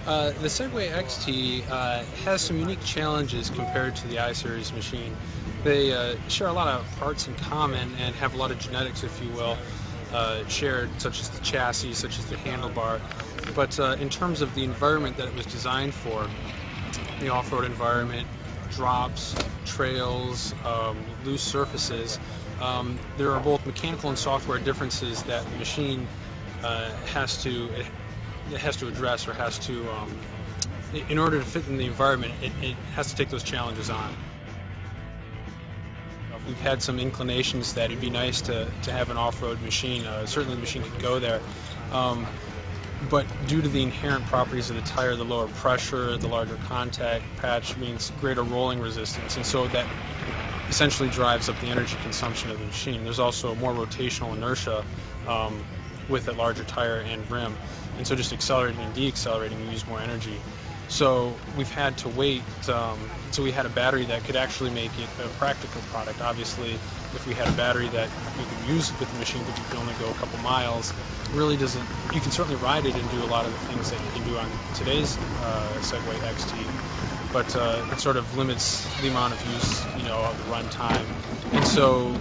The Segway XT has some unique challenges compared to the I-Series machine. They share a lot of parts in common and have a lot of genetics, if you will, shared, such as the chassis, such as the handlebar. But in terms of the environment that it was designed for, the off-road environment, drops, trails, loose surfaces, there are both mechanical and software differences that the machine has to it has to address or has to in order to fit in the environment, it has to take those challenges on. We've had some inclinations that it'd be nice to have an off-road machine. Certainly the machine could go there. But due to the inherent properties of the tire, the lower pressure, the larger contact patch means greater rolling resistance, and so that essentially drives up the energy consumption of the machine. There's also more rotational inertia with a larger tire and rim, and so just accelerating and deaccelerating we use more energy. So we've had to wait until we had a battery that could actually make it a practical product. Obviously, if we had a battery that you could use with the machine but you can only go a couple miles, really doesn't. You can certainly ride it and do a lot of the things that you can do on today's Segway XT, but it sort of limits the amount of use, of the run time. And so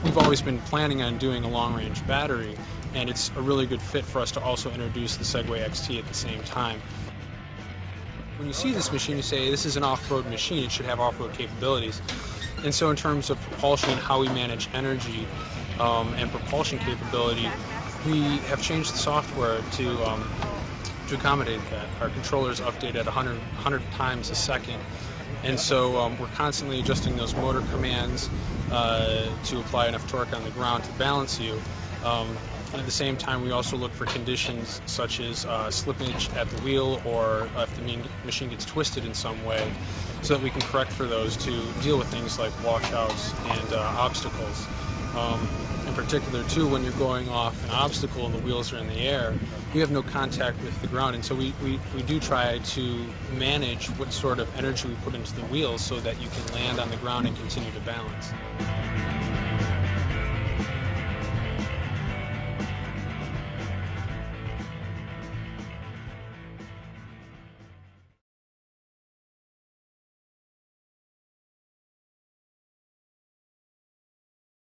we've always been planning on doing a long-range battery, and it's a really good fit for us to also introduce the Segway XT at the same time. When you see this machine, you say, this is an off-road machine, it should have off-road capabilities. And so in terms of propulsion and how we manage energy and propulsion capability, we have changed the software to accommodate that. Our controllers update at 100 times a second. And so we're constantly adjusting those motor commands to apply enough torque on the ground to balance you. And at the same time, we also look for conditions such as slippage at the wheel, or if the machine gets twisted in some way, so that we can correct for those to deal with things like washouts and obstacles. In particular, too, when you're going off an obstacle and the wheels are in the air, you have no contact with the ground, and so we do try to manage what sort of energy we put into the wheels so that you can land on the ground and continue to balance.